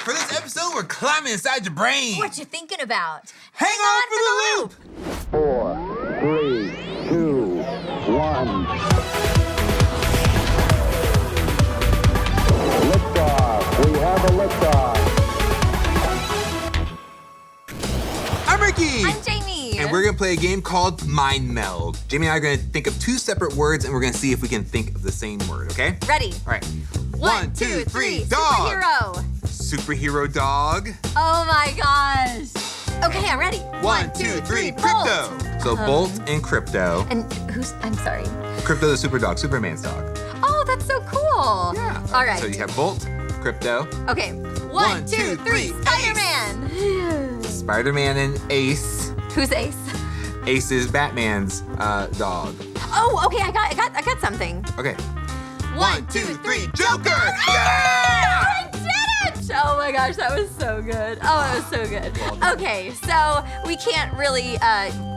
For this episode, we're climbing inside your brain. What you thinking about? Hang on for the loop. 4, 3, 2, 1. Liftoff. We have a liftoff. I'm Ricky. I'm Jamie. And we're going to play a game called Mind-meld. Jamie and I are going to think of two separate words, and we're going to see if we can think of the same word, okay? Ready? All right. 1, 2, 3. Dog. Superhero. Superhero dog. Oh my gosh. Okay, I'm ready. 1, 2, 3. Bolt. Crypto. So Bolt and Crypto. And I'm sorry. Crypto the super dog, Superman's dog. Oh, that's so cool. Yeah. All right. So you have Bolt, Crypto. Okay. 1, 2, 3. Spider-Man. Spider-Man and Ace. Who's Ace? Ace is Batman's dog. Oh, okay. I got something. Okay. 1, 2, 3. Joker! I did it! Oh my gosh, that was so good. Oh, it was so good. Okay, so we can't really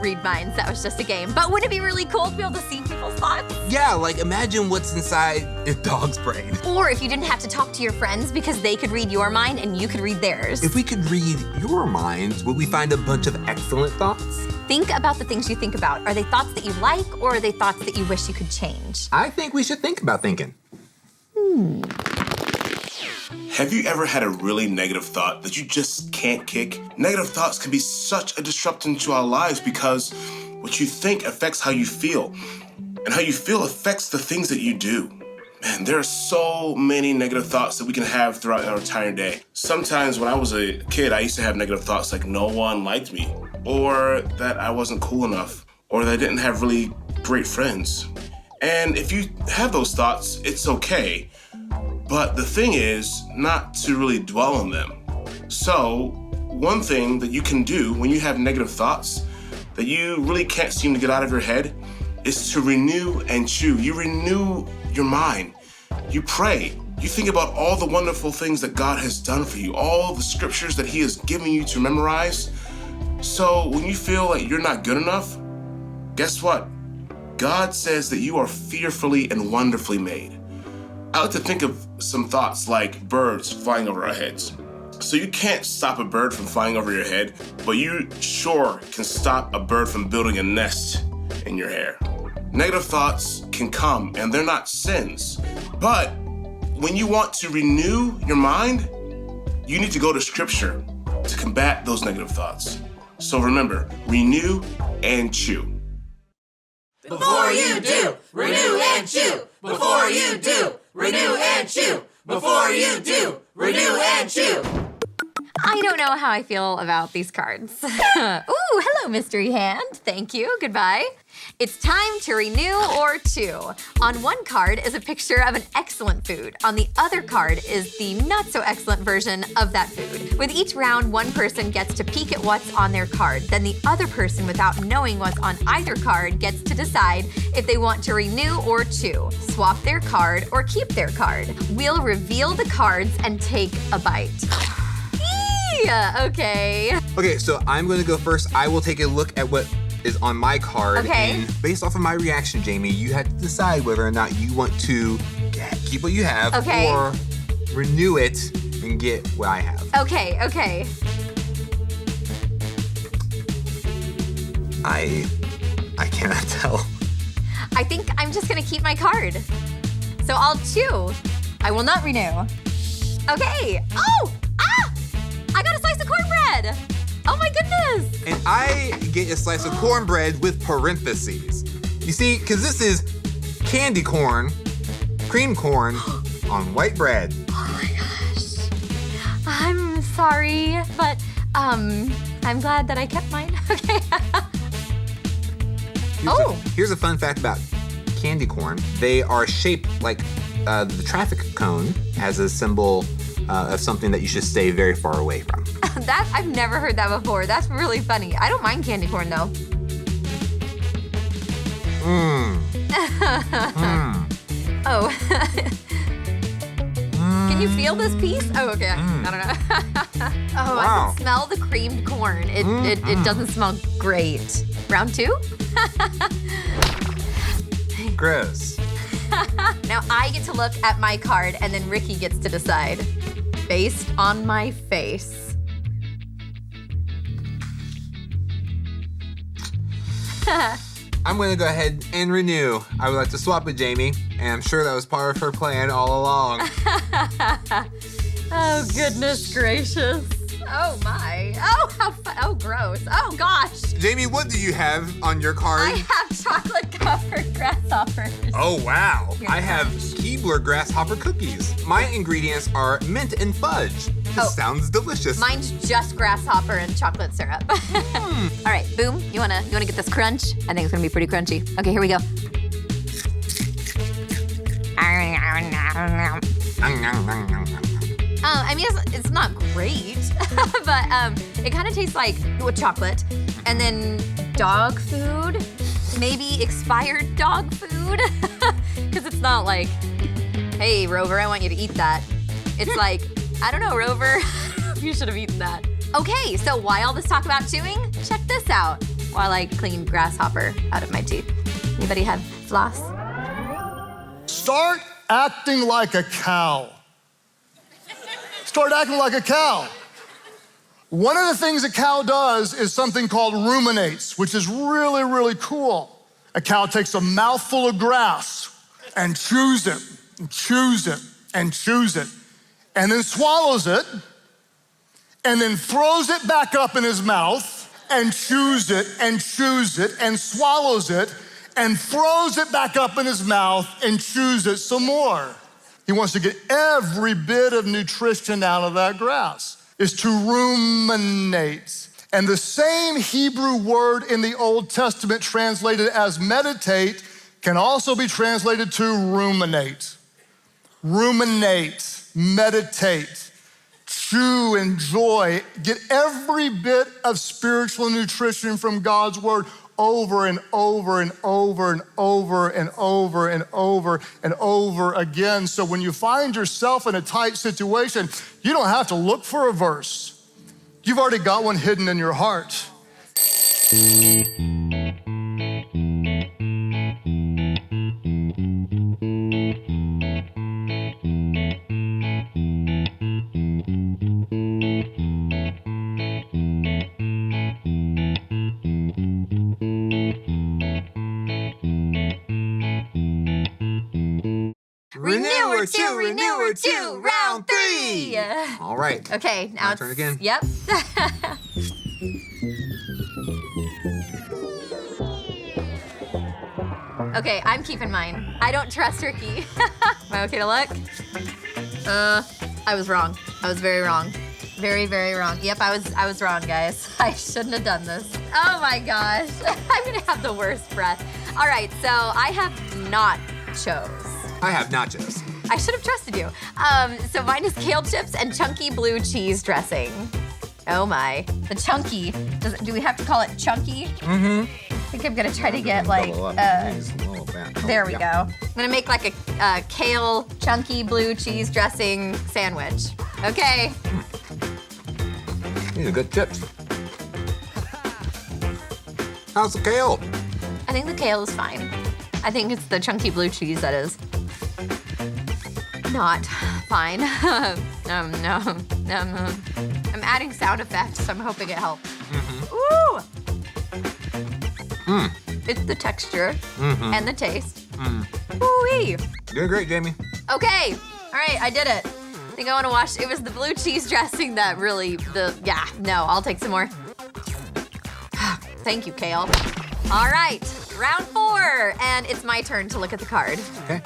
read minds. That was just a game. But wouldn't it be really cool to be able to see people's thoughts? Yeah, like imagine what's inside a dog's brain. Or if you didn't have to talk to your friends because they could read your mind and you could read theirs. If we could read your minds, would we find a bunch of excellent thoughts? Think about the things you think about. Are they thoughts that you like or are they thoughts that you wish you could change? I think we should think about thinking. Have you ever had a really negative thought that you just can't kick? Negative thoughts can be such a disruption to our lives because what you think affects how you feel, and how you feel affects the things that you do. Man, there are so many negative thoughts that we can have throughout our entire day. Sometimes when I was a kid, I used to have negative thoughts like no one liked me, or that I wasn't cool enough, or that I didn't have really great friends. And if you have those thoughts, it's okay. But the thing is not to really dwell on them. So one thing that you can do when you have negative thoughts that you really can't seem to get out of your head is to renew and chew. You renew your mind. You pray. You think about all the wonderful things that God has done for you, all the scriptures that He has given you to memorize. So when you feel like you're not good enough, guess what? God says that you are fearfully and wonderfully made. I like to think of some thoughts like birds flying over our heads. So you can't stop a bird from flying over your head, but you sure can stop a bird from building a nest in your hair. Negative thoughts can come and they're not sins. But when you want to renew your mind, you need to go to scripture to combat those negative thoughts. So remember, renew and chew. Before you do, renew and chew. Before you do, renew and chew. Before you do, renew and chew. I don't know how I feel about these cards. Ooh, hello, mystery hand. Thank you. Goodbye. It's time to renew or chew. On one card is a picture of an excellent food. On the other card is the not-so-excellent version of that food. With each round, one person gets to peek at what's on their card. Then the other person, without knowing what's on either card, gets to decide if they want to renew or chew, swap their card, or keep their card. We'll reveal the cards and take a bite. Okay. Okay, so I'm going to go first. I will take a look at what is on my card. Okay. And based off of my reaction, Jamie, you have to decide whether or not you want to keep what you have or renew it and get what I have. Okay. I cannot tell. I think I'm just gonna keep my card. So I'll chew. I will not renew. Okay. Oh! Ah! I got a slice of cornbread! Oh my goodness! And I get a slice of cornbread with parentheses. You see, because this is candy corn, cream corn on white bread. Oh my gosh. I'm sorry, but I'm glad that I kept mine. Okay. Here's a fun fact about candy corn. They are shaped like the traffic cone as a symbol of something that you should stay very far away from. I've never heard that before. That's really funny. I don't mind candy corn though. Oh. Can you feel this piece? Oh, okay. I don't know. Oh, wow. I can smell the creamed corn. It doesn't smell great. Round 2? Gross. Now I get to look at my card and then Ricky gets to decide. based on my face. I'm gonna go ahead and renew. I would like to swap with Jamie, and I'm sure that was part of her plan all along. Oh, goodness gracious. Oh, my. Oh, oh, gross. Oh, gosh. Jamie, what do you have on your card? I have chocolate-covered grasshoppers. Oh, wow. I have Keebler grasshopper cookies. My ingredients are mint and fudge. This sounds delicious. Mine's just grasshopper and chocolate syrup. All right, Boom, you wanna get this crunch? I think it's gonna be pretty crunchy. Okay, here we go. I mean, it's not great, but it kind of tastes like chocolate, and then dog food, maybe expired dog food, because it's not like, hey, Rover, I want you to eat that. It's like, I don't know, Rover, you should have eaten that. Okay, so why all this talk about chewing? Check this out while I clean grasshopper out of my teeth. Anybody have floss? Start acting like a cow. Start acting like a cow. One of the things a cow does is something called ruminates, which is really, really cool. A cow takes a mouthful of grass and chews it, and chews it, and chews it, and then swallows it, and then throws it back up in his mouth, and chews it, and swallows it, and throws it back up in his mouth and chews it some more. He wants to get every bit of nutrition out of that grass. Is to ruminate. And the same Hebrew word in the Old Testament translated as meditate can also be translated to ruminate. Ruminate, meditate, chew, enjoy, get every bit of spiritual nutrition from God's word over and over and over and over and over and over and over again. So when you find yourself in a tight situation, you don't have to look for a verse. You've already got one hidden in your heart. Renew or two, round 3. All right. Okay, now it's turn again. Yep. Okay, I'm keeping mine. I don't trust Ricky. Am I okay to look? I was wrong. I was very wrong. Very, very wrong. Yep, I was wrong, guys. I shouldn't have done this. Oh my gosh. I'm gonna have the worst breath. All right, so I have nachos. I have nachos. I should have trusted you. So mine is kale chips and chunky blue cheese dressing. Oh my. The chunky. Do we have to call it chunky? Mm-hmm. I think I'm gonna try to get like, there we go. I'm gonna make like a kale chunky blue cheese dressing sandwich. Okay. These are good chips. How's the kale? I think the kale is fine. I think it's the chunky blue cheese that is not fine. No. I'm adding sound effects, so I'm hoping it helps. Ooh! It's the texture and the taste. Ooh-wee! Doing great, Jamie. Okay, all right, I did it. I think I want to wash. It was the blue cheese dressing that really, I'll take some more. Thank you, kale. All right, round 4, and it's my turn to look at the card. Okay.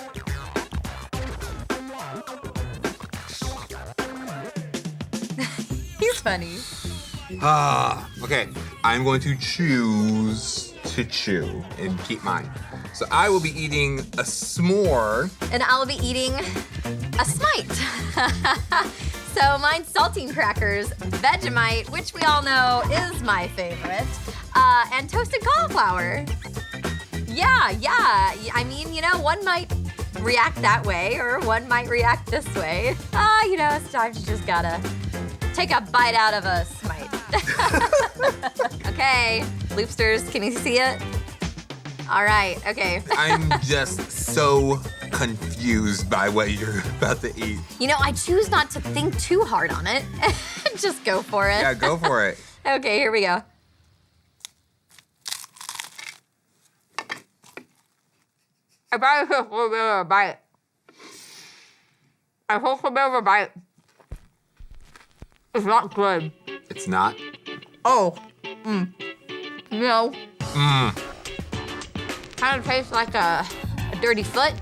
He's funny. Okay. I'm going to choose to chew and keep mine. So I will be eating a s'more. And I'll be eating a Smite. So mine's saltine crackers, Vegemite, which we all know is my favorite, and toasted cauliflower. Yeah. I mean, one might react that way or one might react this way. Sometimes you just gotta take a bite out of a Smite. Okay, Loopsters, can you see it? All right, okay. I'm just so confused by what you're about to eat. You know, I choose not to think too hard on it. Just go for it. Yeah, go for it. Okay, here we go. I probably took a little bit of a bite. I took a bit of a bite. It's not good. It's not? Oh. No. Kind of tastes like a dirty foot.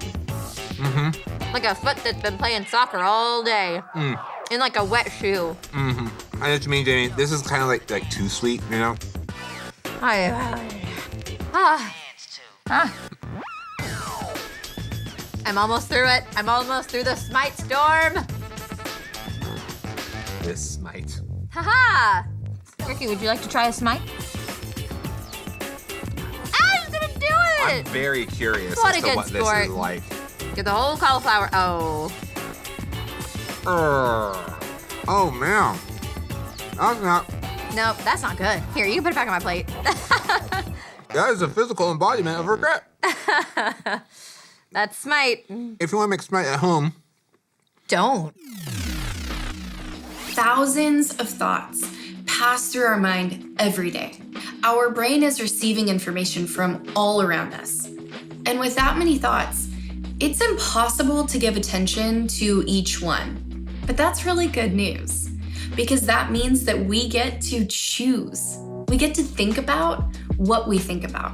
Like a foot that's been playing soccer all day. In like a wet shoe. I know what you mean, Jamie. This is kind of like too sweet, you know? I'm almost through it. I'm almost through the smite storm. This might. Haha! Ricky, would you like to try a smite? I was gonna do I'm it! very curious What as a to good what sport. this is like. Get the whole cauliflower. Oh. Oh, man. That's not... Nope, that's not good. Here, you can put it back on my plate. That is a physical embodiment of regret. That's smite. If you want to make smite at home, Don't. Thousands of thoughts pass through our mind every day. Our brain is receiving information from all around us. And with that many thoughts, it's impossible to give attention to each one. But that's really good news, because that means that we get to choose. We get to think about what we think about.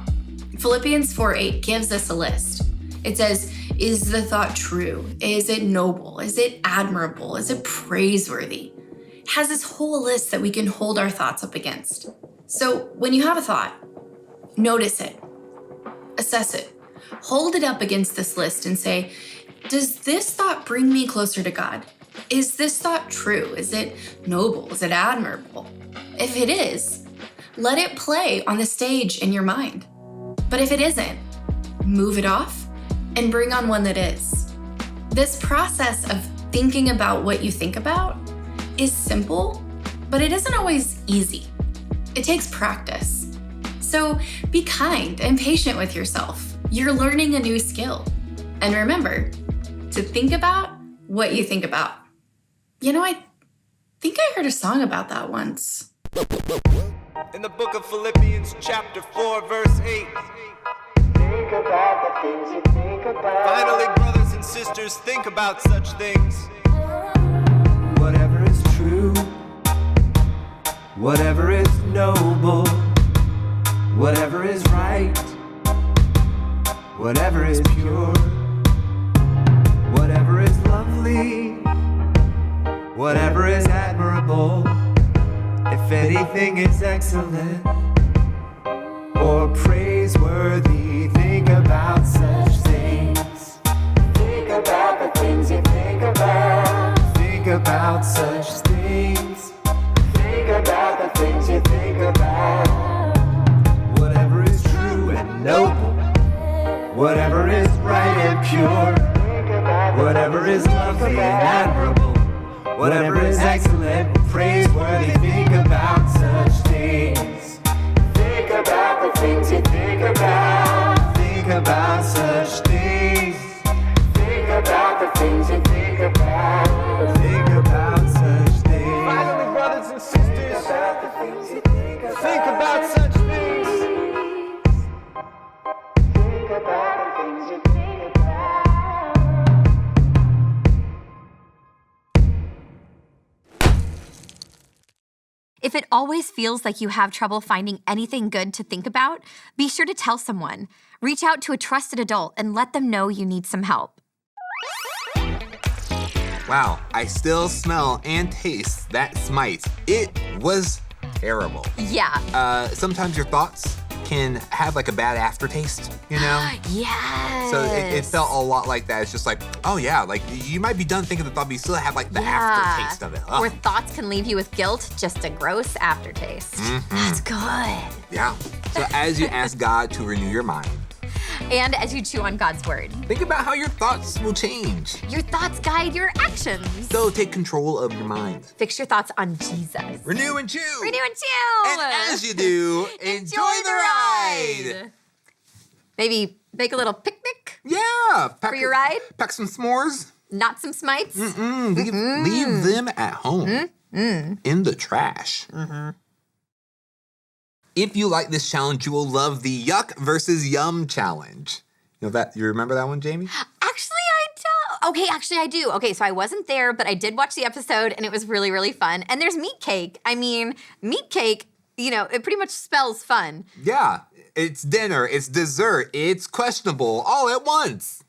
Philippians 4:8 gives us a list. It says, is the thought true? Is it noble? Is it admirable? Is it praiseworthy? It has this whole list that we can hold our thoughts up against. So when you have a thought, notice it, assess it, hold it up against this list and say, does this thought bring me closer to God? Is this thought true? Is it noble? Is it admirable? If it is, let it play on the stage in your mind. But if it isn't, move it off and bring on one that is. This process of thinking about what you think about is simple, but it isn't always easy. It takes practice. So be kind and patient with yourself. You're learning a new skill. And remember to think about what you think about. You know, I think I heard a song about that once. In the book of Philippians, chapter 4, verse 8. Think about the things you think about. Finally, brothers and sisters, think about such things. Whatever is true, whatever is noble, whatever is right, whatever is pure, whatever is lovely, whatever is admirable, if anything is excellent or praiseworthy, think about such things. Think about the things you think about. Think about such things. Think about the things you think about. Whatever is true and noble, whatever is right and pure, Think about the whatever is lovely and admirable, whatever is excellent and praiseworthy, think about such things. Think about the things you think about. Think about such things. Think about the things you think about. Think about such things. Finally, brothers and sisters, About the things you think about. think about such things. Think about the things you think about. If it always feels like you have trouble finding anything good to think about, be sure to tell someone. Reach out to a trusted adult and let them know you need some help. wow, I still smell and taste that smite. It was terrible. Yeah. Sometimes your thoughts can have like a bad aftertaste, you know? Yes. So it felt a lot like that. It's just like, oh yeah, like you might be done thinking the thought, but you still have like the aftertaste of it. Ugh. Or thoughts can leave you with guilt, just a gross aftertaste. That's good. Yeah. So as you ask God to renew your mind, And as you chew on God's word, think about how your thoughts will change. your thoughts guide your actions. So take control of your mind. Fix your thoughts on Jesus. Renew and chew. Renew and chew. And as you do, enjoy the ride. Maybe Bake a little picnic Yeah. for your ride. Pack some s'mores. Not some smites. Leave them at home in the trash. If you like this challenge, you will love the Yuck versus Yum challenge. You remember that one, Jamie? Actually, I don't. Okay, actually, I do. Okay, so I wasn't there, but I did watch the episode, and it was really, really fun. And there's meat cake. I mean, meat cake, it pretty much spells fun. Yeah. It's dinner, it's dessert, it's questionable all at once.